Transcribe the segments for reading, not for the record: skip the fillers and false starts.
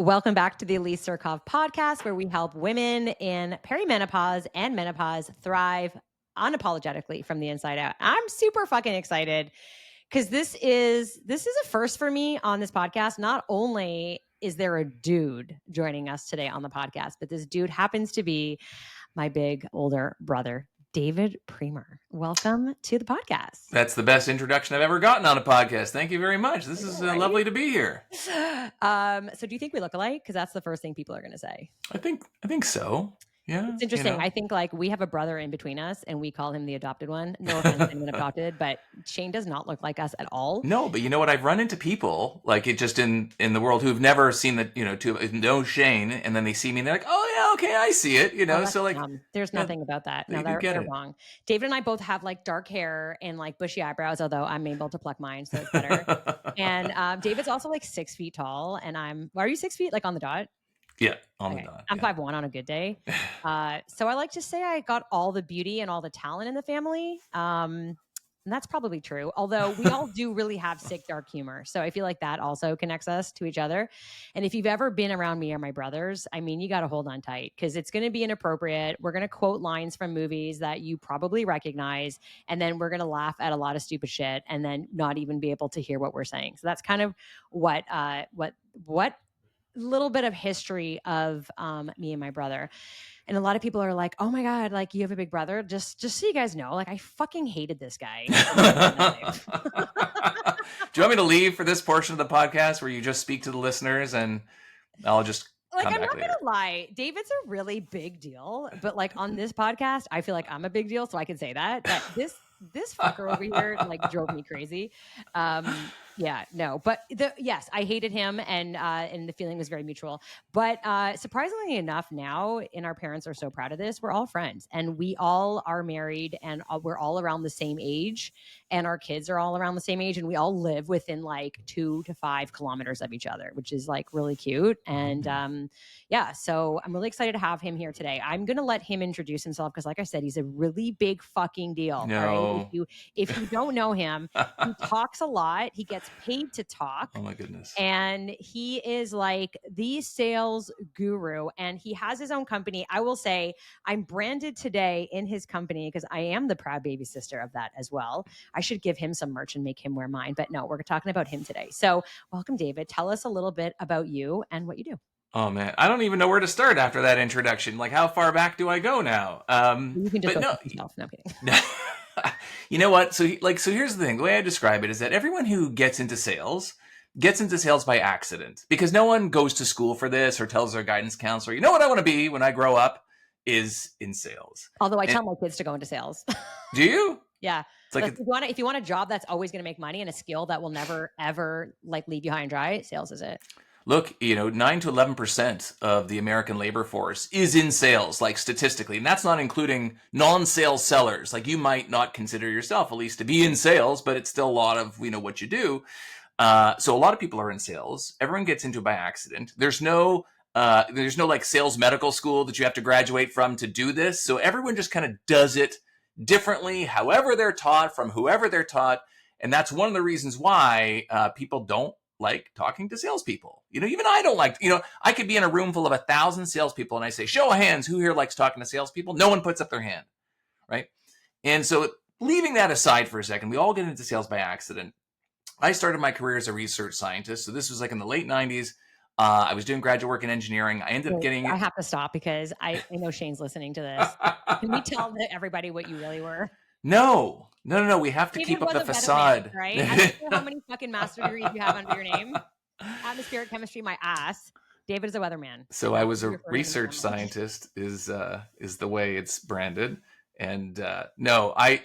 Welcome back to the Elise Surkov podcast, where we help women in perimenopause and menopause thrive unapologetically from the inside out. I'm super fucking excited because this is a first for me on this podcast. Not only is there a dude joining us today on the podcast, but this dude happens to be my big older brother, David Priemer. Welcome to the podcast. That's the best introduction I've ever gotten on a podcast. Thank you very much. This is lovely to be here. So do you think we look alike? Because that's the first thing people are going to say. I think so. Yeah. It's interesting. I think like we have a brother in between us and we call him the adopted one. No offense to anyone adopted, but Shane does not look like us at all. No, but you know what? I've run into people like it just in the world who've never seen the, to know Shane, and then they see me and they're like, oh yeah, okay, I see it, so like there's nothing about that. No, they're wrong. David and I both have like dark hair and like bushy eyebrows, although I'm able to pluck mine, so it's better. And David's also like 6 feet tall, and are you 6 feet like on the dot? Yeah, on the dot. I'm 5'1" on a good day. So I like to say I got all the beauty and all the talent in the family. And that's probably true. Although we all do really have sick, dark humor. So I feel like that also connects us to each other. And if you've ever been around me or my brothers, I mean, you got to hold on tight because it's going to be inappropriate. We're going to quote lines from movies that you probably recognize. And then we're going to laugh at a lot of stupid shit and then not even be able to hear what we're saying. So that's kind of what little bit of history of me and my brother. And a lot of people are like, oh my God, like you have a big brother. Just so you guys know, like I fucking hated this guy. Do you want me to leave for this portion of the podcast where you just speak to the listeners and I'll just like, come I'm back not later? gonna lie, David's a really big deal, but like on this podcast, I feel like I'm a big deal, so I can say that this fucker over here like drove me crazy. Yeah, no, but yes, I hated him, and the feeling was very mutual. But surprisingly enough, now, and our parents are so proud of this, we're all friends, and we all are married, and we're all around the same age, and our kids are all around the same age, and we all live within like 2 to 5 kilometers of each other, which is like really cute. And yeah, so I'm really excited to have him here today. I'm gonna let him introduce himself because, like I said, he's a really big fucking deal. No. All right? If you don't know him, he talks a lot. He gets paid to talk. Oh my goodness. And he is like the sales guru, and he has his own company. I will say I'm branded today in his company because I am the proud baby sister of that as well. I should give him some merch and make him wear mine, but no, we're talking about him today. So welcome, David. Tell us a little bit about you and what you do. Oh man, I don't even know where to start after that introduction. Like, how far back do I go now? You can just go yourself. No, I'm kidding. You know what? So here's the thing. The way I describe it is that everyone who gets into sales by accident, because no one goes to school for this or tells their guidance counselor, you know what I want to be when I grow up is in sales. Although I tell my kids to go into sales. Do you? Yeah. It's like if you want a job that's always going to make money and a skill that will never ever like leave you high and dry, sales is it. Look, 9 to 11% of the American labor force is in sales, like statistically. And that's not including non-sales sellers. Like you might not consider yourself, at least, to be in sales, but it's still a lot of, what you do. So a lot of people are in sales. Everyone gets into it by accident. There's no like sales medical school that you have to graduate from to do this. So everyone just kind of does it differently, however they're taught, from whoever they're taught. And that's one of the reasons why people don't like talking to salespeople. Even I don't like, I could be in a room full of 1,000 salespeople and I say, show of hands, who here likes talking to salespeople? No one puts up their hand, right? And so leaving that aside for a second, we all get into sales by accident. I started my career as a research scientist. So this was like in the late 90s. I was doing graduate work in engineering. I ended up getting... I have to stop because I know Shane's listening to this. Can we tell everybody what you really were? No. We have to keep up the facade. Man, right? I don't know how many fucking master degrees you have under your name. Atmospheric chemistry, my ass. David is a weatherman. So I was a research scientist is the way it's branded. And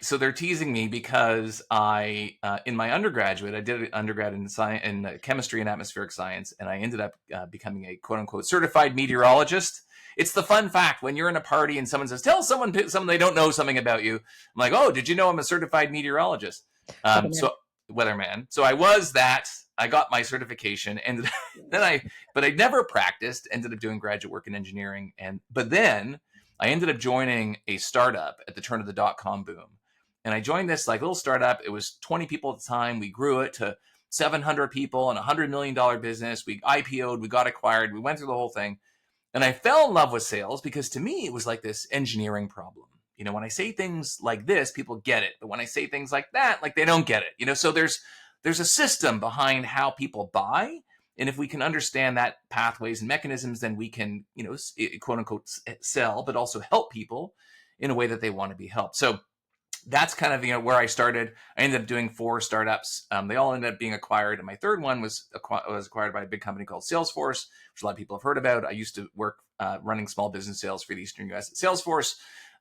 so they're teasing me because I in my undergraduate, I did an undergrad in chemistry and atmospheric science, and I ended up becoming a quote unquote certified meteorologist. It's the fun fact when you're in a party and someone says, tell someone they don't know something about you. I'm like, oh, did you know I'm a certified meteorologist? Weatherman. So I was that. I got my certification, and but I never practiced. Ended up doing graduate work in engineering, but then I ended up joining a startup at the turn of the .com boom, and I joined this like little startup. It was 20 people at the time. We grew it to 700 people and $100 million business. We IPO'd, we got acquired, we went through the whole thing. And I fell in love with sales because to me, it was like this engineering problem. When I say things like this, people get it. But when I say things like that, like they don't get it. So there's a system behind how people buy. And if we can understand that pathways and mechanisms, then we can, quote unquote, sell, but also help people in a way that they want to be helped. So that's kind of where I started. I ended up doing 4 startups. They all ended up being acquired, and my third one was acquired by a big company called Salesforce, which a lot of people have heard about. I used to work running small business sales for the Eastern US at Salesforce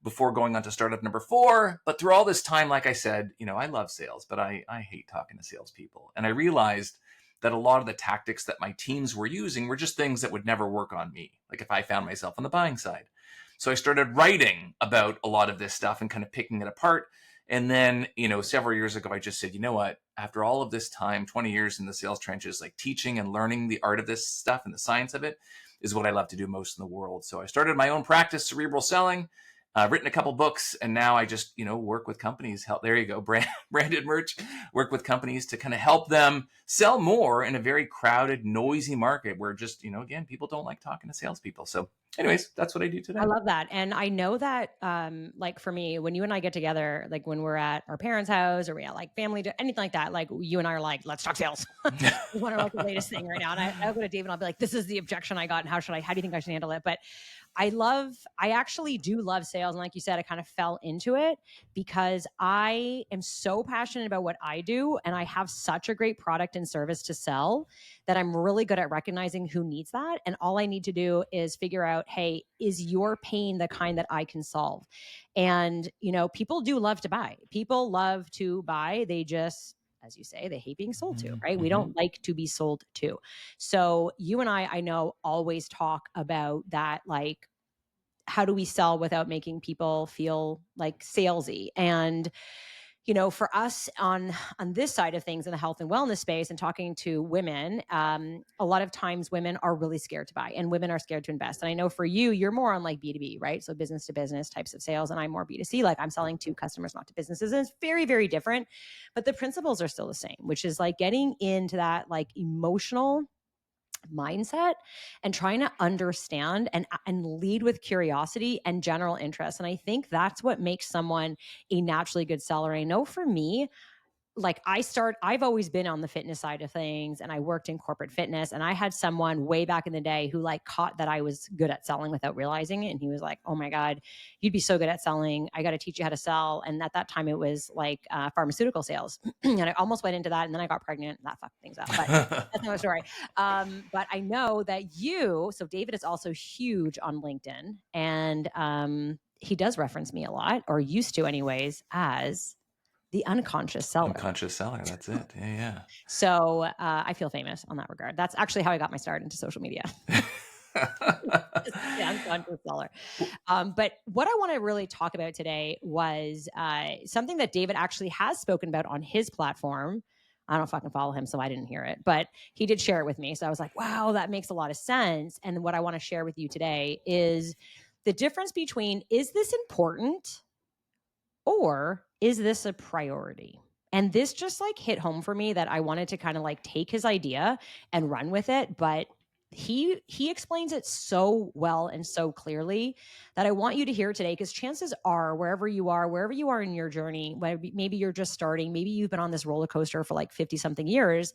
before going on to startup number 4. But through all this time, like I said, I love sales, but I hate talking to salespeople. And I realized that a lot of the tactics that my teams were using were just things that would never work on me, like if I found myself on the buying side. So I started writing about a lot of this stuff and kind of picking it apart. And then, several years ago, I just said, you know what, after all of this time, 20 years in the sales trenches, like teaching and learning the art of this stuff and the science of it is what I love to do most in the world. So I started my own practice, Cerebral Selling, written a couple books, and now I just, work with companies. There you go, branded merch, work with companies to kind of help them sell more in a very crowded, noisy market where just, again, people don't like talking to salespeople. So anyways, that's what I do today. I love that. And I know that, like for me, when you and I get together, like when we're at our parents' house or we at like family, anything like that, like you and I are like, let's talk sales. We want to know the latest thing right now. And I'll go to David and I'll be like, this is the objection I got. And how do you think I should handle it? But I actually do love sales. And like you said, I kind of fell into it because I am so passionate about what I do. And I have such a great product and service to sell that I'm really good at recognizing who needs that. And all I need to do is figure out, hey, is your pain the kind that I can solve? And, people do love to buy. People love to buy. They just, as you say, they hate being sold to, right? We don't like to be sold to. So you and I know, always talk about that, like, how do we sell without making people feel like salesy? And, for us on this side of things in the health and wellness space and talking to women, a lot of times women are really scared to buy and women are scared to invest. And I know for you, you're more on like B2B, right? So business to business types of sales. And I'm more B2C, like I'm selling to customers, not to businesses. And it's very, very different, but the principles are still the same, which is like getting into that like emotional mindset and trying to understand and lead with curiosity and general interest. And I think that's what makes someone a naturally good seller. I know for me, like I've always been on the fitness side of things and I worked in corporate fitness, and I had someone way back in the day who like caught that I was good at selling without realizing it. And he was like, oh my God, you'd be so good at selling. I got to teach you how to sell. And at that time it was like pharmaceutical sales. And I almost went into that and then I got pregnant and that fucked things up, but that's another story. But I know that so David is also huge on LinkedIn, and he does reference me a lot, or used to anyways, as the unconscious seller. Unconscious seller. That's it. Yeah. So I feel famous on that regard. That's actually how I got my start into social media. The unconscious seller. But what I want to really talk about today was something that David actually has spoken about on his platform. I don't fucking follow him, so I didn't hear it, but he did share it with me. So I was like, wow, that makes a lot of sense. And what I want to share with you today is the difference between, is this important? Or is this a priority? And this just like hit home for me that I wanted to kind of like take his idea and run with it. But he explains it so well and so clearly that I want you to hear it today, because chances are wherever you are in your journey, maybe you're just starting, maybe you've been on this roller coaster for like 50 something years,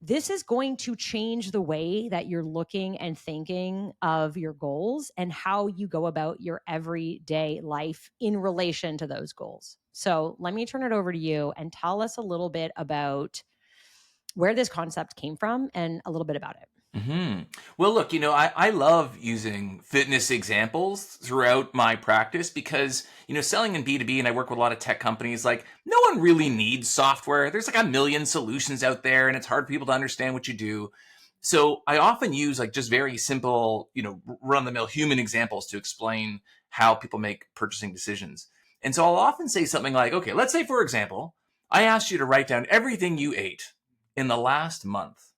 this is going to change the way that you're looking and thinking of your goals and how you go about your everyday life in relation to those goals. So let me turn it over to you and tell us a little bit about where this concept came from and a little bit about it. Well, look, I love using fitness examples throughout my practice because, selling in B2B, and I work with a lot of tech companies, like no one really needs software. There's like a million solutions out there and it's hard for people to understand what you do. So I often use like just very simple, run the mill human examples to explain how people make purchasing decisions. And so I'll often say something like, okay, let's say, for example, I asked you to write down everything you ate in the last month.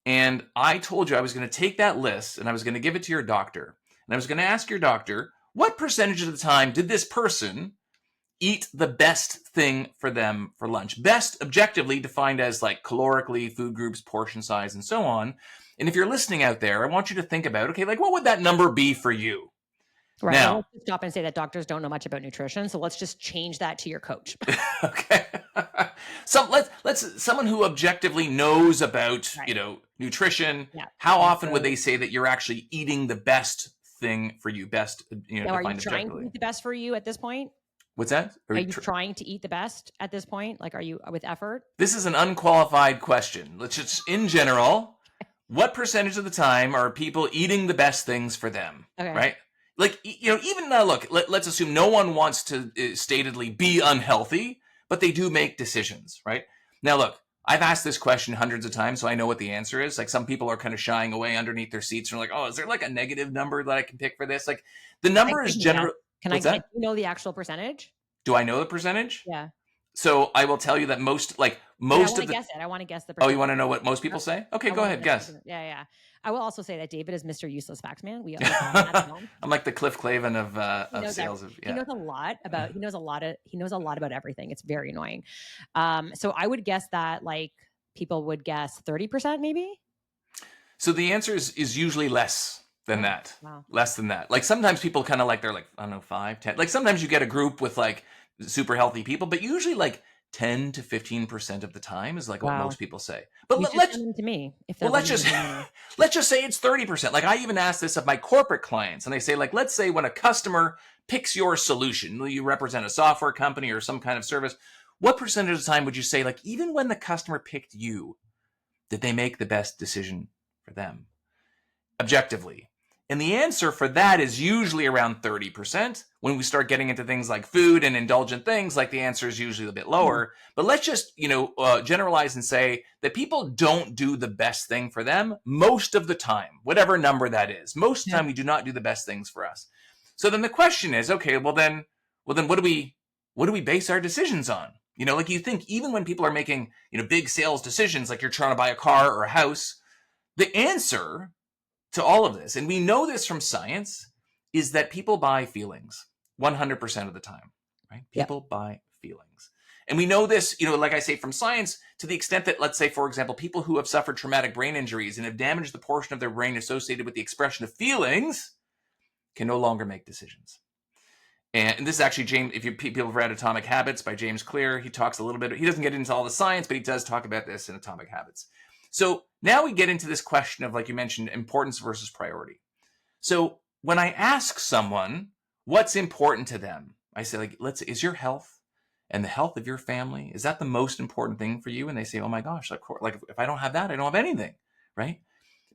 And I told you I was going to take that list and I was going to give it to your doctor. And I was going to ask your doctor, what percentage of the time did this person eat the best thing for them for lunch. Best objectively defined as like calorically, food groups, portion size, and so on. And if you're listening out there, I want you to think about, okay, like what would that number be for you? Right. Well, Now, let's just stop and say that doctors don't know much about nutrition. So let's just change that to your coach. okay. So let's someone who objectively knows about, Right. nutrition, Yeah. how And often would so they say that you're actually eating the best thing for you, best, now, are you defined trying to objectively? eat the best for you at this point? What's that? Are you trying to eat the best at this point? Like, are you with effort? This is an unqualified question. Let's just, in general, what percentage of the time are people eating the best things for them, Okay. right? Like, even look, let's assume no one wants to statedly be unhealthy, but they do make decisions, right? Now, look, I've asked this question hundreds of times, so I know what the answer is. Like, some people are kind of shying away underneath their seats and are like, oh, is there like a negative number that I can pick for this? Like, the number I is can guess. general. Can I What's get, that? you know, the actual percentage? Do I know the percentage? Yeah. So I will tell you that most I of want to the. guess it. I want to guess the Oh, you percentage. want to know what most people say? Okay, I go want to ahead, guess. Yeah, yeah. I will also say that David is Mr. Useless Facts Man. We call him that at home. I'm like the Cliff Clavin He of knows sales. He knows a lot about. He knows a lot about everything. It's very annoying. So I would guess that like people would guess 30%, maybe. So the answer is usually less than that. Wow. Less than that. Like sometimes people kind of like, they're like, I don't know, 5, 10. Like sometimes you get a group with like super healthy people, but usually like 10 to 15% of the time is like what Wow. most people say. But You should let's send them to me if well, let's just let's just say it's 30%. Like I even asked this of my corporate clients, and they say, like, let's say when a customer picks your solution, you represent a software company or some kind of service, what percentage of the time would you say, like, even when the customer picked you, did they make the best decision for them objectively? And the answer for that is usually around 30%. When we start getting into things like food and indulgent things, like the answer is usually a bit lower. But let's just, generalize and say that people don't do the best thing for them most of the time, whatever number that is. Most of the time, we do not do the best things for us. So then the question is, okay, well then what do we base our decisions on? Like you think even when people are making, big sales decisions, like you're trying to buy a car or a house, the answer to all of this, and we know this from science, is that people buy feelings 100% of the time, right? People buy feelings. And we know this, like I say, from science, to the extent that, let's say, for example, people who have suffered traumatic brain injuries and have damaged the portion of their brain associated with the expression of feelings can no longer make decisions. And this is actually James, if people have read Atomic Habits by James Clear, he talks a little bit, he doesn't get into all the science, but he does talk about this in Atomic Habits. So now we get into this question of, like you mentioned, importance versus priority. So when I ask someone what's important to them, I say, like, is your health and the health of your family, is that the most important thing for you? And they say, oh my gosh, like if I don't have that, I don't have anything, right?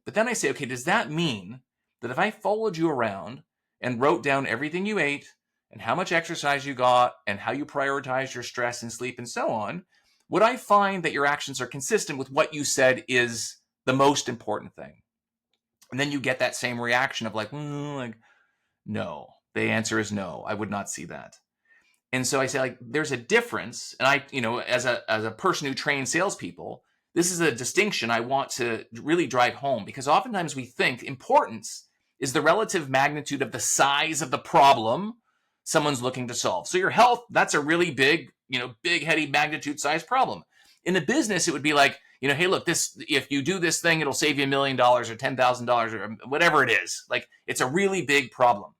But then I say, okay, does that mean that if I followed you around and wrote down everything you ate and how much exercise you got and how you prioritized your stress and sleep and so on, would I find that your actions are consistent with what you said is the most important thing? And then you get that same reaction of like no. The answer is no. I would not see that. And so I say, like, there's a difference. And I, as a person who trains salespeople, this is a distinction I want to really drive home, because oftentimes we think importance is the relative magnitude of the size of the problem someone's looking to solve. So your health, that's a really big, big, heady magnitude size problem. In a business, it would be like, hey, look, if you do this thing, it'll save you $1 million or $10,000 or whatever it is. Like, it's a really big problem.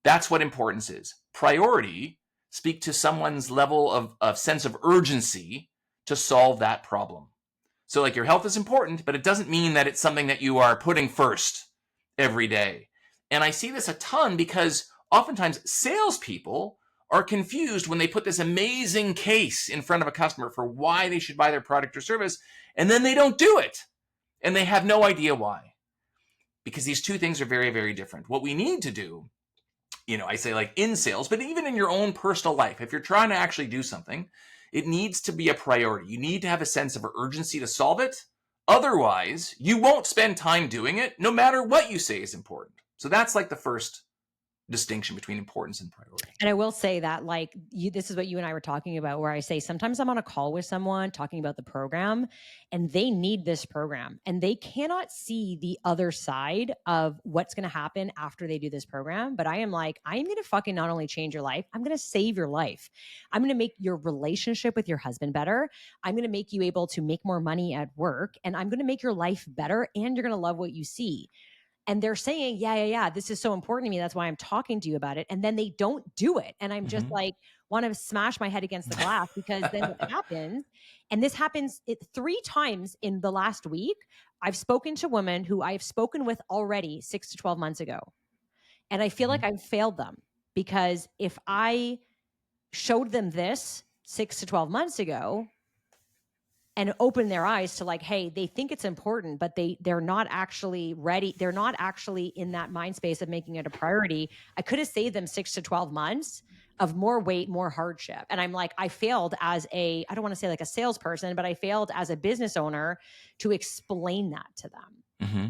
That's what importance is. Priority speak to someone's level of sense of urgency to solve that problem. So like your health is important, but it doesn't mean that it's something that you are putting first every day. And I see this a ton because oftentimes salespeople are confused when they put this amazing case in front of a customer for why they should buy their product or service, and then they don't do it. And they have no idea why. Because these two things are very, very different. What we need to do, I say like in sales, but even in your own personal life, if you're trying to actually do something, it needs to be a priority. You need to have a sense of urgency to solve it. Otherwise, you won't spend time doing it, no matter what you say is important. So that's like the first distinction between importance and priority. And I will say that, like, this is what you and I were talking about, where I say sometimes I'm on a call with someone talking about the program and they need this program and they cannot see the other side of what's going to happen after they do this program. But I am like, I'm going to fucking not only change your life, I'm going to save your life. I'm going to make your relationship with your husband better. I'm going to make you able to make more money at work, and I'm going to make your life better, and you're going to love what you see. And they're saying, yeah, this is so important to me. That's why I'm talking to you about it. And then they don't do it. And I'm just like, want to smash my head against the glass, because then what happens, and this happens 3 times in the last week, I've spoken to women who I've spoken with already 6 to 12 months ago. And I feel like I've failed them, because if I showed them this 6 to 12 months ago, and open their eyes to, like, hey, they think it's important, but they're not actually ready. They're not actually in that mind space of making it a priority. I could have saved them 6 to 12 months of more weight, more hardship. And I'm like, I failed as I don't want to say like a salesperson, but I failed as a business owner to explain that to them. Mm-hmm.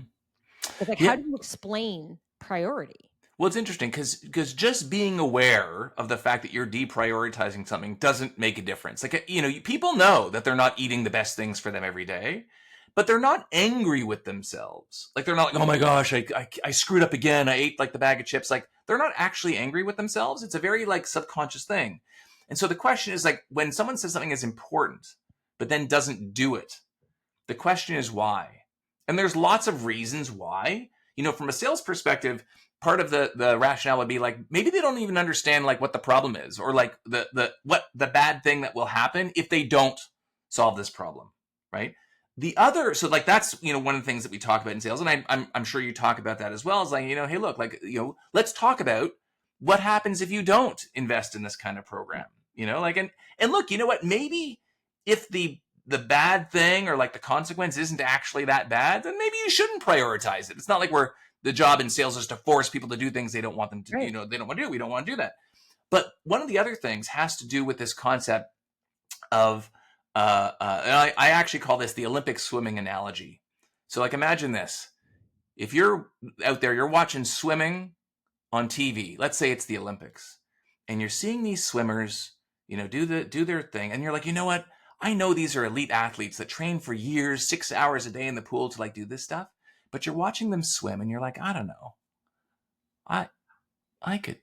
It's like, how do you explain priority? Well, it's interesting because just being aware of the fact that you're deprioritizing something doesn't make a difference. Like, people know that they're not eating the best things for them every day, but they're not angry with themselves. Like, they're not like, oh my gosh, I screwed up again. I ate like the bag of chips. Like, they're not actually angry with themselves. It's a very like subconscious thing. And so the question is, like, when someone says something is important, but then doesn't do it, the question is why? And there's lots of reasons why. From a sales perspective, part of the rationale would be like, maybe they don't even understand like what the problem is, or like what the bad thing that will happen if they don't solve this problem, right? So like that's one of the things that we talk about in sales, and I'm sure you talk about that as well. Is like, hey, look, like, let's talk about what happens if you don't invest in this kind of program, like, and look, you know what, maybe if the bad thing or like the consequence isn't actually that bad, then maybe you shouldn't prioritize it. It's not like the job in sales is to force people to do things they don't want them to, right. They don't want to do. We don't want to do that. But one of the other things has to do with this concept of, and I actually call this the Olympic swimming analogy. So like, imagine this. If you're out there, you're watching swimming on TV, let's say it's the Olympics, and you're seeing these swimmers, do their thing. And you're like, you know what? I know these are elite athletes that train for years, 6 hours a day in the pool to like do this stuff. But you're watching them swim and you're like, I don't know. I could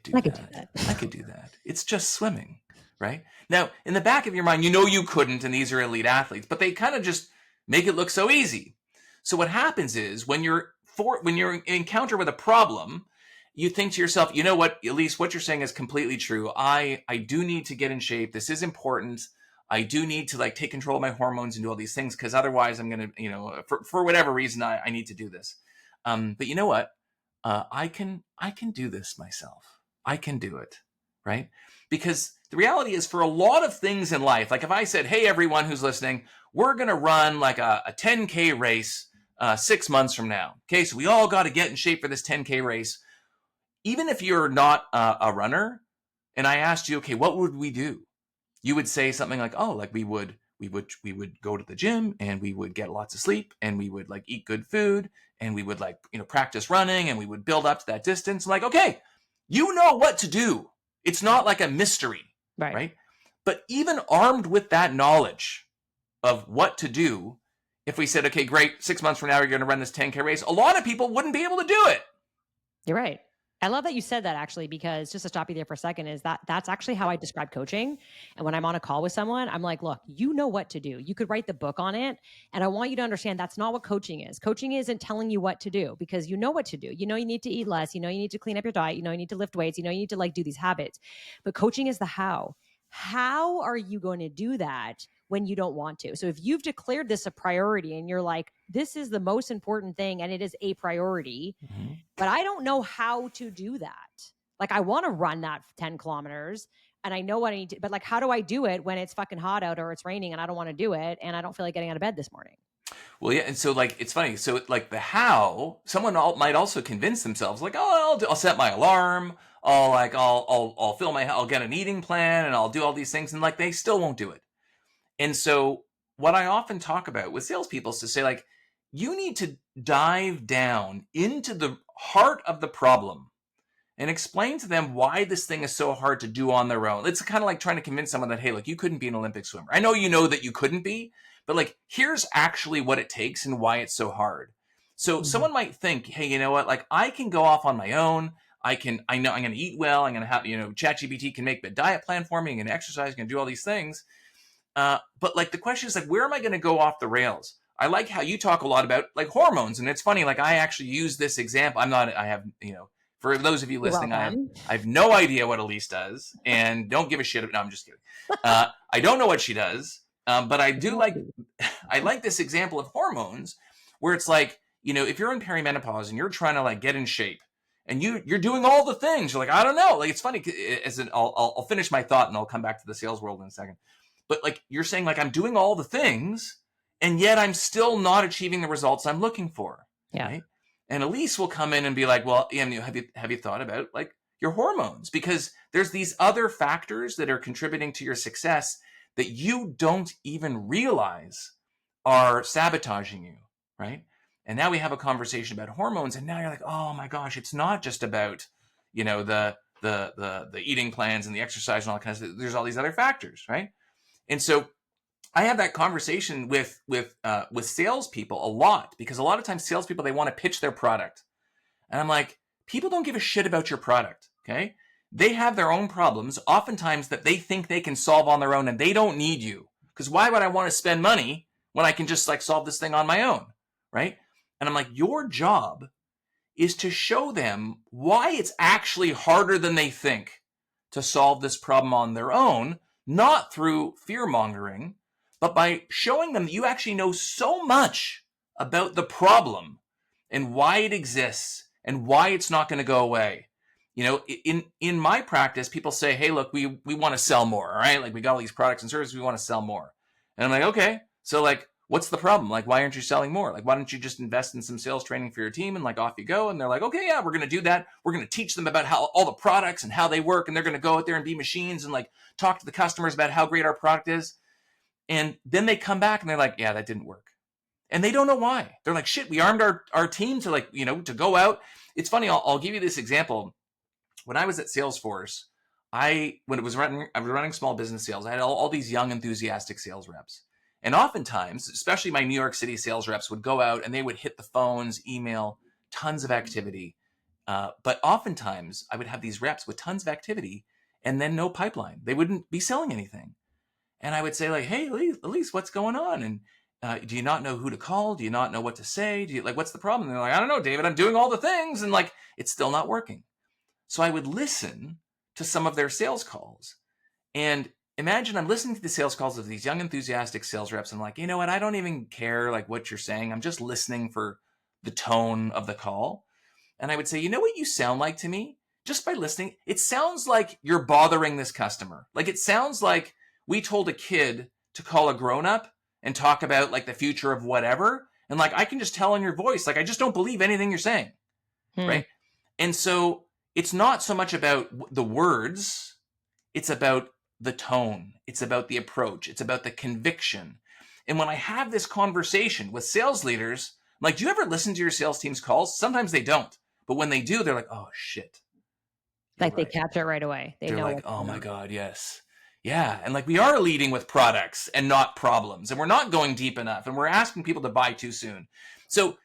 do that. I could do that. It's just swimming, right? Now, in the back of your mind, you couldn't, and these are elite athletes, but they kind of just make it look so easy. So what happens is when you're in encounter with a problem, you think to yourself, you know what, Elise, what you're saying is completely true. I do need to get in shape. This is important. I do need to like take control of my hormones and do all these things, because otherwise I'm going to, for whatever reason, I need to do this. But you know what? I can do this myself. I can do it, right? Because the reality is, for a lot of things in life, like if I said, hey, everyone who's listening, we're going to run like a 10K race 6 months from now. Okay, so we all got to get in shape for this 10K race. Even if you're not a runner, and I asked you, okay, what would we do? You would say something like, oh, like we would go to the gym, and we would get lots of sleep, and we would like eat good food, and we would like, practice running, and we would build up to that distance. Like, okay, you know what to do. It's not like a mystery, right? But even armed with that knowledge of what to do, if we said, okay, great, 6 months from now, you're going to run this 10K race, a lot of people wouldn't be able to do it. You're right. I love that you said that, actually, because just to stop you there for a second, is that's actually how I describe coaching. And when I'm on a call with someone, I'm like, look, you know what to do. You could write the book on it. And I want you to understand that's not what coaching is. Coaching isn't telling you what to do, because you know what to do. You need to eat less. You need to clean up your diet. You need to lift weights. You need to like do these habits. But coaching is the how. How are you going to do that when you don't want to? So if you've declared this a priority and you're like, this is the most important thing and it is a priority, but I don't know how to do that. Like, I want to run that 10 kilometers and I know what I need to, but like, how do I do it when it's fucking hot out or it's raining and I don't want to do it and I don't feel like getting out of bed this morning? Well, yeah. And so like, it's funny. So like the how, someone might also convince themselves like, oh, I'll set my alarm. I'll get an eating plan and I'll do all these things. And like, they still won't do it. And so what I often talk about with salespeople is to say, like, you need to dive down into the heart of the problem and explain to them why this thing is so hard to do on their own. It's kind of like trying to convince someone that, hey, look, you couldn't be an Olympic swimmer. I know you know that you couldn't be, but like, here's actually what it takes and why it's so hard. So Mhm. someone might think, hey, you know what? Like, I can go off on my own. I know I'm going to eat well. I'm going to have, ChatGPT can make the diet plan for me. I'm going to exercise. I'm going to do all these things. But like, the question is like, where am I going to go off the rails? I like how you talk a lot about like hormones, and it's funny. Like, I actually use this example. I have, for those of you You're listening, welcome. I have no idea what Elise does, and don't give a shit. No, I'm just kidding. I don't know what she does, but I do like. I like this example of hormones, where it's like, if you're in perimenopause and you're trying to like get in shape, and you're doing all the things, you're like, I don't know. Like, it's funny. I'll finish my thought and I'll come back to the sales world in a second. But like, you're saying, like, I'm doing all the things, and yet I'm still not achieving the results I'm looking for. Yeah. Right. And Elise will come in and be like, well, have you thought about like your hormones? Because there's these other factors that are contributing to your success that you don't even realize are sabotaging you. Right. And now we have a conversation about hormones, and now you're like, oh my gosh, it's not just about, the eating plans and the exercise and all that kind of stuff. There's all these other factors, right? And so I have that conversation with salespeople a lot, because a lot of times salespeople, they want to pitch their product, and I'm like, people don't give a shit about your product. Okay, they have their own problems, oftentimes that they think they can solve on their own, and they don't need you. Because why would I want to spend money when I can just like solve this thing on my own, right? And I'm like, your job is to show them why it's actually harder than they think to solve this problem on their own, not through fear mongering, but by showing them that you actually know so much about the problem and why it exists and why it's not going to go away. In my practice, people say, hey, look, we want to sell more, all right? Like, we got all these products and services, we want to sell more. And I'm like, okay, so like, what's the problem? Like, why aren't you selling more? Like, why don't you just invest in some sales training for your team, and like, off you go? And they're like, okay, yeah, we're going to do that. We're going to teach them about how all the products and how they work. And they're going to go out there and be machines and like talk to the customers about how great our product is. And then they come back and they're like, yeah, that didn't work. And they don't know why. They're like, shit, we armed our team to like, to go out. It's funny. I'll give you this example. When I was at Salesforce, I was running small business sales. I had all these young, enthusiastic sales reps. And oftentimes, especially my New York City sales reps, would go out and they would hit the phones, email, tons of activity. But oftentimes, I would have these reps with tons of activity and then no pipeline. They wouldn't be selling anything. And I would say like, hey, Elise, what's going on? And do you not know who to call? Do you not know what to say? What's the problem? And they're like, I don't know, David, I'm doing all the things. And like, it's still not working. So I would listen to some of their sales calls, and imagine I'm listening to the sales calls of these young, enthusiastic sales reps. I'm like, you know what? I don't even care like what you're saying. I'm just listening for the tone of the call. And I would say, you know what you sound like to me? Just by listening, it sounds like you're bothering this customer. Like, it sounds like we told a kid to call a grown-up and talk about like the future of whatever. And like, I can just tell in your voice, like, I just don't believe anything you're saying. Hmm. Right. And so it's not so much about the words, it's about the tone, it's about the approach, it's about the conviction. And when I have this conversation with sales leaders, like, do you ever listen to your sales team's calls? Sometimes they don't. But when they do, they're like, oh shit, you're Like, they right. catch it right away. They They're know like, what's oh going my on. God, yes. Yeah. And like, we are leading with products and not problems. And we're not going deep enough. And we're asking people to buy too soon. So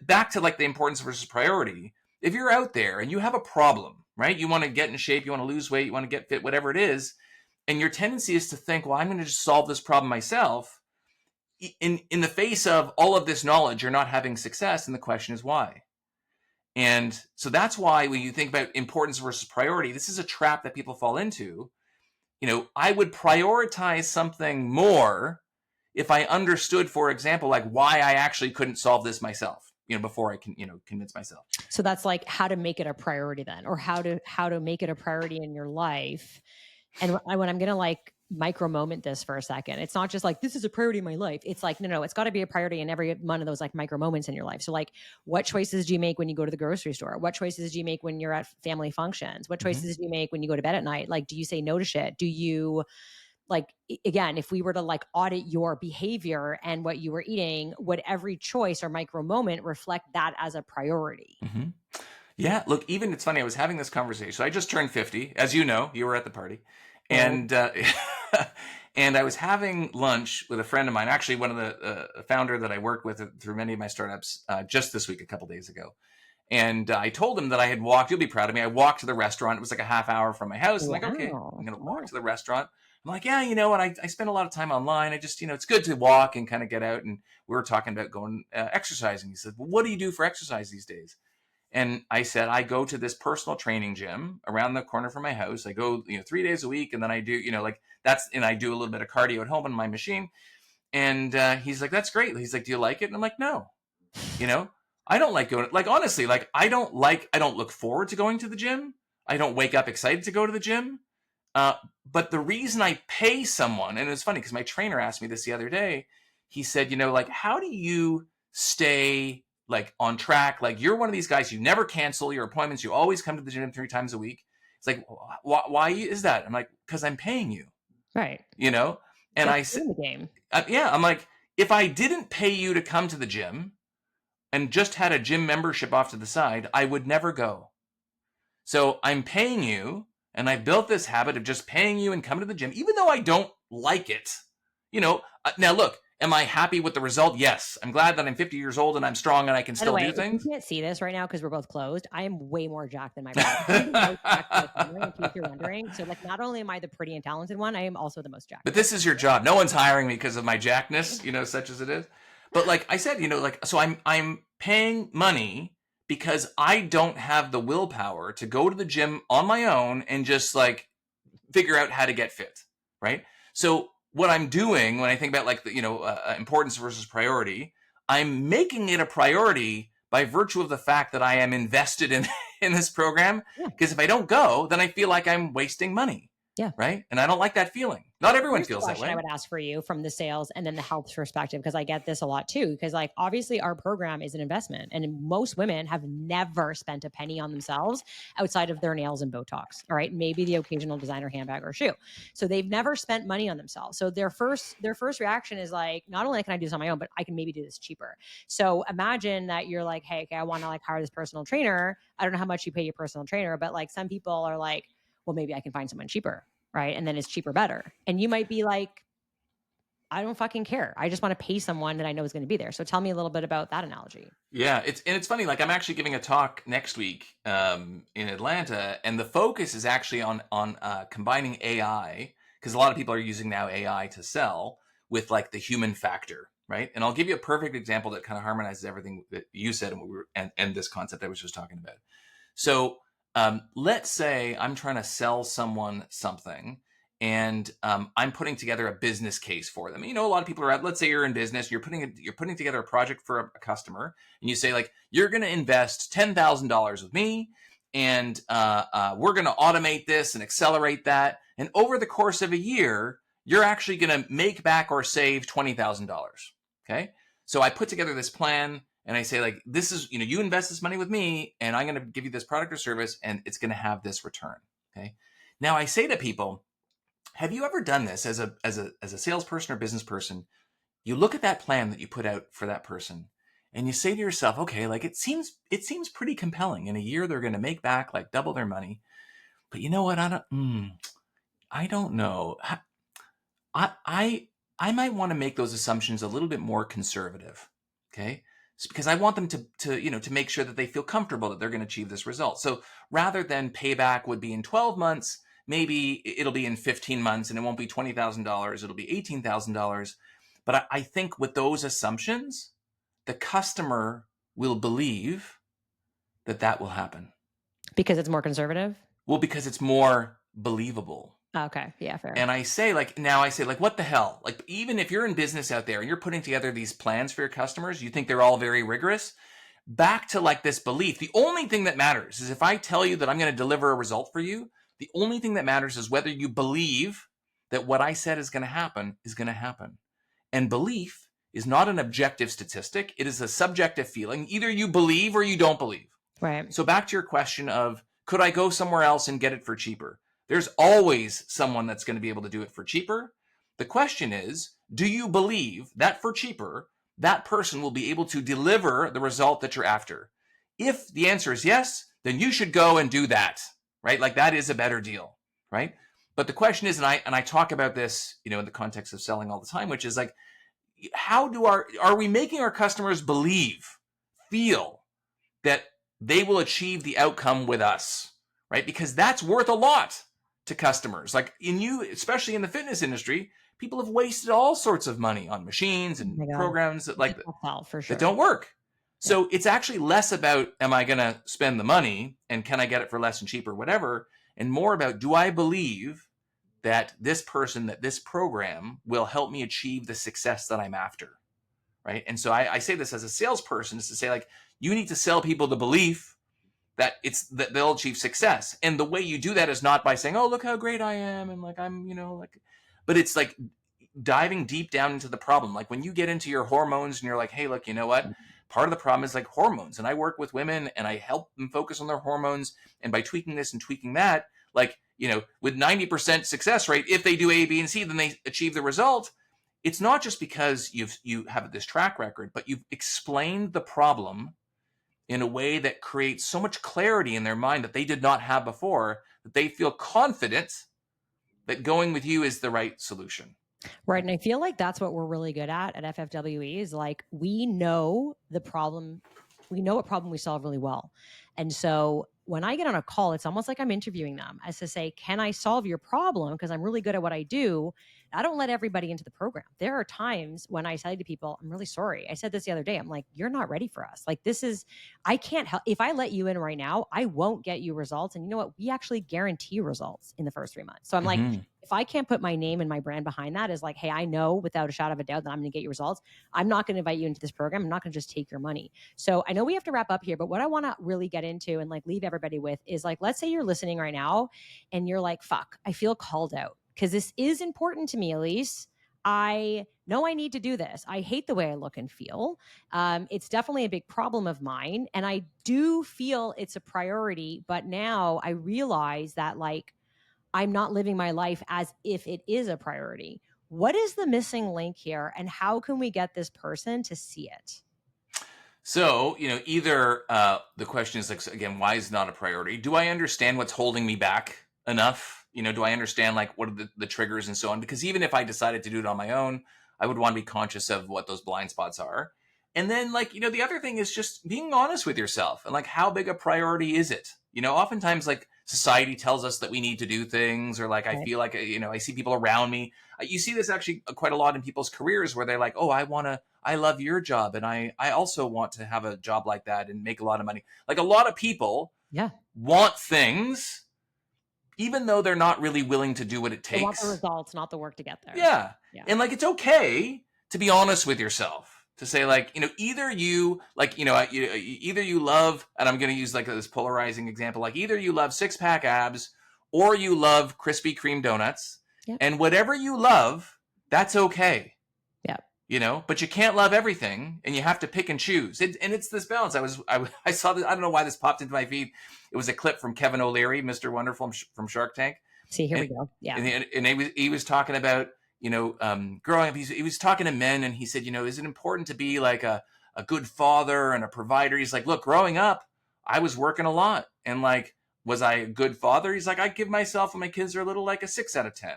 back to like the importance versus priority. If you're out there and you have a problem, right? You want to get in shape, you want to lose weight, you want to get fit, whatever it is. And your tendency is to think, well, I'm going to just solve this problem myself. In the face of all of this knowledge, you're not having success. And the question is why? And so that's why when you think about importance versus priority, this is a trap that people fall into. I would prioritize something more if I understood, for example, like why I actually couldn't solve this myself, before I can, convince myself. So that's like how to make it a priority then, or how to make it a priority in your life. And when I'm going to like micro moment this for a second, it's not just like, this is a priority in my life. It's like, no, it's got to be a priority in every one of those like micro moments in your life. So like, what choices do you make when you go to the grocery store? What choices do you make when you're at family functions? What choices do you make when you go to bed at night? Like, do you say no to shit? Do you like, again, if we were to like audit your behavior and what you were eating, would every choice or micro moment reflect that as a priority? Mm-hmm. Yeah, look, even it's funny. I was having this conversation. So I just turned 50, as you know. You were at the party, Oh, and and I was having lunch with a friend of mine, actually one of the founder that I worked with through many of my startups, just this week, a couple days ago. And I told him that I had walked. You'll be proud of me. I walked to the restaurant. It was like a half hour from my house. I'm like, okay, I'm wow. gonna walk Oh, to the restaurant. I'm like, yeah, you know what? I spend a lot of time online. I just, it's good to walk and kind of get out. And we were talking about going exercising. He said, well, what do you do for exercise these days? And I said, I go to this personal training gym around the corner from my house. I go, 3 days a week. And then I do, like that's, and I do a little bit of cardio at home on my machine. And he's like, that's great. He's like, do you like it? And I'm like, no, you know, I don't like going, like, honestly, like, I don't look forward to going to the gym. I don't wake up excited to go to the gym. Uh, but the reason I pay someone, and it's funny because my trainer asked me this the other day, he said, like, how do you stay like on track? Like, you're one of these guys, you never cancel your appointments. You always come to the gym 3 times a week. It's like, why is that? I'm like, because I'm paying you, right. you know? And Get I the said, in the game. yeah, I'm like, if I didn't pay you to come to the gym and just had a gym membership off to the side, I would never go. So I'm paying you, and I built this habit of just paying you and coming to the gym, even though I don't like it. Now look, am I happy with the result? Yes. I'm glad that I'm 50 years old and I'm strong and I can By the still way, do if you things. can't see this right now because we're both closed, I am way more jacked than my brother. I'm the most jacked in the family, in case you're wondering. So, like, not only am I the pretty and talented one, I am also the most jacked But in the this is your job. No one's hiring me because of my jackness, such as it is. But like I said, like, so I'm paying money because I don't have the willpower to go to the gym on my own and just like figure out how to get fit, right? So what I'm doing when I think about like the importance versus priority, I'm making it a priority by virtue of the fact that I am invested in in this program. family. Because if I don't go, then I feel like I'm wasting money, Yeah. right? And I don't like that feeling. Not everyone Here's the feels that question I way. would ask for you from the sales and then the health perspective, because I get this a lot too. Because, like, obviously, our program is an investment, and most women have never spent a penny on themselves outside of their nails and Botox. All right, maybe the occasional designer handbag or shoe. So they've never spent money on themselves. So their first reaction is like, not only can I do this on my own, but I can maybe do this cheaper. So imagine that you're like, hey, okay, I want to like hire this personal trainer. I don't know how much you pay your personal trainer, but like some people are like, well, maybe I can find someone cheaper, right? And then it's cheaper better. And you might be like, I don't fucking care. I just want to pay someone that I know is going to be there. So tell me a little bit about that analogy. Yeah, it's funny. Like I'm actually giving a talk next week in Atlanta, and the focus is actually on combining AI because a lot of people are using now AI to sell with like the human factor, right? And I'll give you a perfect example that kind of harmonizes everything that you said and what we were and this concept I was just talking about. So let's say I'm trying to sell someone something and I'm putting together a business case for them. A lot of people are out. Let's say you're in business, you're putting together a project for a customer, and you say like, you're going to invest $10,000 with me, and we're going to automate this and accelerate that, and over the course of a year, you're actually going to make back or save $20,000. Okay, so I put together this plan. And I say like, this is, you invest this money with me and I'm going to give you this product or service and it's going to have this return. Okay. Now I say to people, have you ever done this as a salesperson or business person? You look at that plan that you put out for that person and you say to yourself, okay, like it seems pretty compelling. In a year, they're going to make back like double their money. But you know what? I don't know. I might want to make those assumptions a little bit more conservative. Okay. It's because I want them to make sure that they feel comfortable that they're going to achieve this result. So rather than payback would be in 12 months, maybe it'll be in 15 months and it won't be $20,000. It'll be $18,000. But I think with those assumptions, the customer will believe that that will happen. Because it's more conservative? Well, because it's more believable. Okay. Yeah, fair. And I say like, what the hell? Like, even if you're in business out there and you're putting together these plans for your customers, you think they're all very rigorous. Back to like this belief. The only thing that matters is if I tell you that I'm going to deliver a result for you, the only thing that matters is whether you believe that what I said is going to happen is going to happen. And belief is not an objective statistic. It is a subjective feeling. Either you believe or you don't believe. Right. So back to your question of, could I go somewhere else and get it for cheaper? There's always someone that's going to be able to do it for cheaper. The question is, do you believe that for cheaper, that person will be able to deliver the result that you're after? If the answer is yes, then you should go and do that, right? Like that is a better deal, right? But the question is, and I talk about this, in the context of selling all the time, which is like, are we making our customers feel that they will achieve the outcome with us, right? Because that's worth a lot to customers. Like especially in the fitness industry, people have wasted all sorts of money on machines Oh and my God. programs For that sure. don't work. Yeah. So it's actually less about, am I going to spend the money and can I get it for less and cheaper, whatever, and more about, do I believe that this program will help me achieve the success that I'm after, right? And so I say this as a salesperson, is to say, like, you need to sell people the belief that they'll achieve success. And the way you do that is not by saying, oh, look how great I am, and like I'm, but it's like diving deep down into the problem. Like when you get into your hormones and you're like, hey, look, you know what? Part of the problem is like hormones. And I work with women and I help them focus on their hormones. And by tweaking this and tweaking that, like, with 90% success rate, if they do A, B, and C, then they achieve the result. It's not just because you have this track record, but you've explained the problem in a way that creates so much clarity in their mind that they did not have before, that they feel confident that going with you is the right solution. Right. And I feel like that's what we're really good at FFWE is like, we know the problem. We know what problem we solve really well. And so when I get on a call, it's almost like I'm interviewing them as to say, can I solve your problem? Because I'm really good at what I do. I don't let everybody into the program. There are times when I say to people, I'm really sorry. I said this the other day. I'm like, you're not ready for us. Like, I can't help. If I let you in right now, I won't get you results. And you know what? We actually guarantee results in the first 3 months. So I'm like, if I can't put my name and my brand behind that, is like, hey, I know without a shadow of a doubt that I'm going to get you results. I'm not going to invite you into this program. I'm not going to just take your money. So I know we have to wrap up here, but what I want to really get into and like leave everybody with is like, let's say you're listening right now and you're like, fuck, I feel called out because this is important to me, Elise. I know I need to do this. I hate the way I look and feel. It's definitely a big problem of mine. And I do feel it's a priority. But now I realize that like, I'm not living my life as if it is a priority. What is the missing link here? And how can we get this person to see it? So, either the question is like, again, why is it not a priority? Do I understand what's holding me back enough? Do I understand like what are the triggers and so on? Because even if I decided to do it on my own, I would want to be conscious of what those blind spots are. And then like, the other thing is just being honest with yourself and like, how big a priority is it? Oftentimes like society tells us that we need to do things, or like, I feel like, I see people around me. You see this actually quite a lot in people's careers where they're like, oh, I love your job. And I also want to have a job like that and make a lot of money. Like a lot of people want things, even though they're not really willing to do what it takes. They want the results, not the work to get there. Yeah. And like, it's okay to be honest with yourself, to say like, either you like, either you love, and I'm going to use like this polarizing example, like either you love 6-pack abs or you love Krispy Kreme donuts, and whatever you love, that's okay. But you can't love everything, and you have to pick and choose. And it's this balance. I saw this. I don't know why this popped into my feed. It was a clip from Kevin O'Leary, Mr. Wonderful from Shark Tank. See, here we go. Yeah. And he was talking about, growing up. He was talking to men, and he said, is it important to be like a good father and a provider? He's like, look, growing up, I was working a lot. And like, was I a good father? He's like, I give myself when my kids are little, like a 6 out of 10.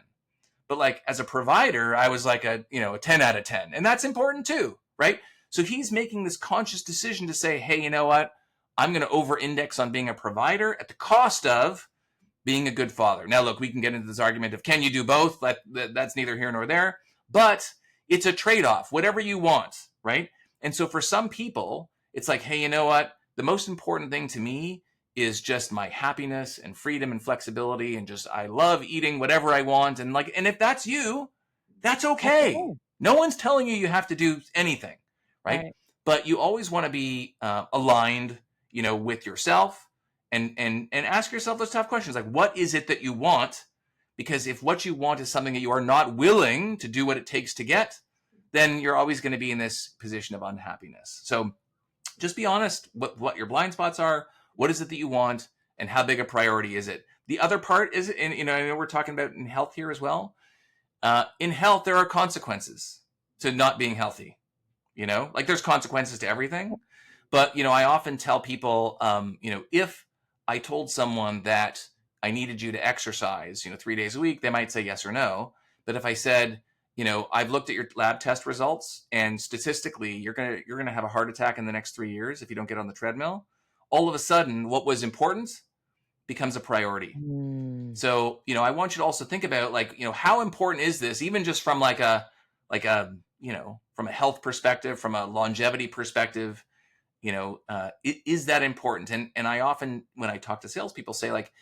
But like as a provider, I was like a 10 out of 10. And that's important too, right? So he's making this conscious decision to say, hey, you know what? I'm going to over-index on being a provider at the cost of being a good father. Now, look, we can get into this argument of, can you do both? That's neither here nor there. But it's a trade-off, whatever you want, right? And so for some people, it's like, hey, you know what? The most important thing to me is just my happiness and freedom and flexibility, and just I love eating whatever I want. And like, and if that's you, that's okay. No one's telling you have to do anything, right? But you always want to be aligned, with yourself, and ask yourself those tough questions, like, what is it that you want? Because if what you want is something that you are not willing to do what it takes to get, then you're always going to be in this position of unhappiness. So just be honest what your blind spots are. What is it that you want, and how big a priority is it? The other part is, and I know we're talking about in health here as well. In health, there are consequences to not being healthy. Like there's consequences to everything. But I often tell people, if I told someone that I needed you to exercise, 3 days a week, they might say yes or no. But if I said, I've looked at your lab test results, and statistically, you're gonna have a heart attack in the next 3 years if you don't get on the treadmill. All of a sudden, what was important becomes a priority. Mm. So, I want you to also think about, like, how important is this, even just from like a from a health perspective, from a longevity perspective. Is that important? And I often, when I talk to salespeople, say, like,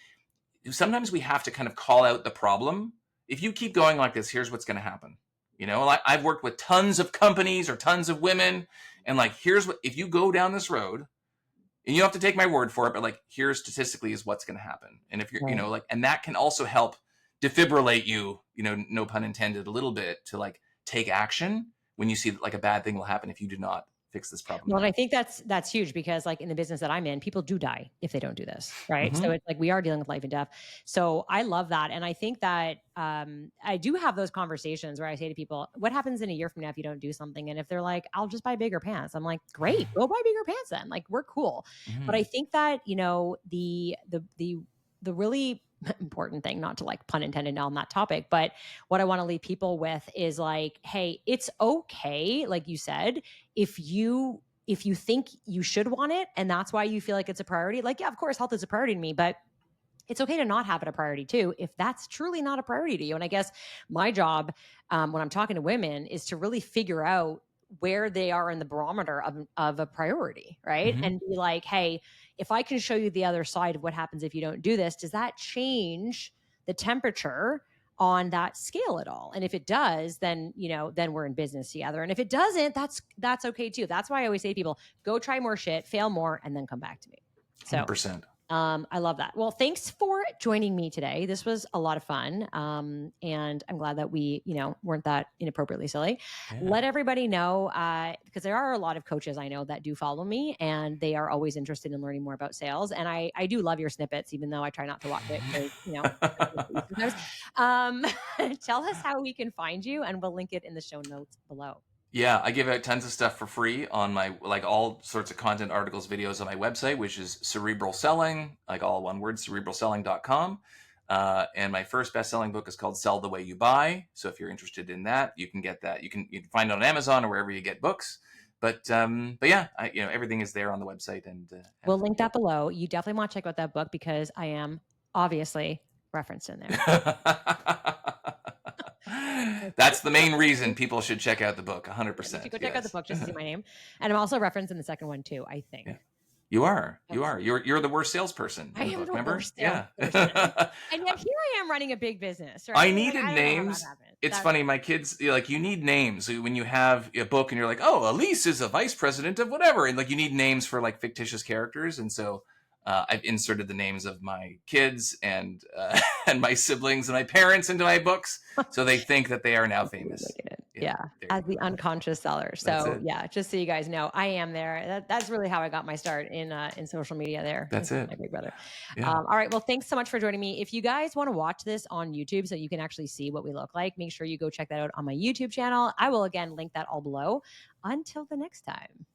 sometimes we have to kind of call out the problem. If you keep going like this, here's what's going to happen. I've worked with tons of companies or tons of women, and, like, here's what, if you go down this road, and you have to take my word for it, but, like, here statistically is what's going to happen. And if you're, Right. like, and that can also help defibrillate you, no pun intended, a little bit, to, like, take action when you see that, like, a bad thing will happen if you do not fix this problem Well, and I now. think that's huge because, like, in the business that I'm in, people do die if they don't do this, right? So Hmm. it's like we are dealing with life and death. So I love that, and I think that I do have those conversations where I say to people, "What happens in a year from now if you don't do something?" And if they're like, "I'll just buy bigger pants," I'm like, "Great, go buy bigger pants then. Like, we're cool." But I Hmm. think that the really important thing, not to, like, pun intended on that topic, but what I want to leave people with is, like, hey, it's okay, like you said, if you think you should want it and that's why you feel like it's a priority, like, yeah, of course, health is a priority to me, but it's okay to not have it a priority too if that's truly not a priority to you. And I guess my job, when I'm talking to women, is to really figure out where they are in the barometer of a priority, right? Hmm. And be like, hey, if I can show you the other side of what happens if you don't do this, does that change the temperature on that scale at all? And if it does, then we're in business together. And if it doesn't, that's okay too. That's why I always say to people, go try more shit, fail more, and then come back to me. So 100%. I love that. Well, thanks for joining me today. This was a lot of fun. And I'm glad that we, weren't that inappropriately silly. Yeah. Let everybody know, because there are a lot of coaches I know that do follow me and they are always interested in learning more about sales. And I do love your snippets, even though I try not to watch it because, sometimes. Um, tell us how we can find you and we'll link it in the show notes below. Yeah, I give out tons of stuff for free on my, like, all sorts of content, articles, videos on my website, which is Cerebral Selling, like all one word, cerebralselling.com. And my first best-selling book is called Sell the Way You Buy. So if you're interested in that, you can get that. You can find it on Amazon or wherever you get books. But yeah, everything is there on the website, and We'll happy link to that help. below. You definitely want to check out that book because I am obviously referenced in there. That's the main reason people should check out the book. Yeah, you should 100%. go check out the Yes. book just to see my name. And I'm also referenced in the second one too, I Yeah. think. You are. Oh, You are. You're the worst salesperson I in the am book, the remember? worst Yeah. salesperson. And yet here I am running a big business, I right? Like, needed I don't know how that names. happened. It's funny, my kids, like, you need names. So when you have a book and you're like, oh, Elise is a vice president of whatever. And, like, you need names for, like, fictitious characters. And so I've inserted the names of my kids and and my siblings and my parents into my books. So they think that they are now famous. Making it. Yeah. Yeah, There you as the go. unconscious seller. That's So it. yeah, just so you guys know, I am there. That's really how I got my start in social media there with That's it. my big brother. Yeah. All right. Well, thanks so much for joining me. If you guys want to watch this on YouTube so you can actually see what we look like, make sure you go check that out on my YouTube channel. I will again link that all below. Until the next time.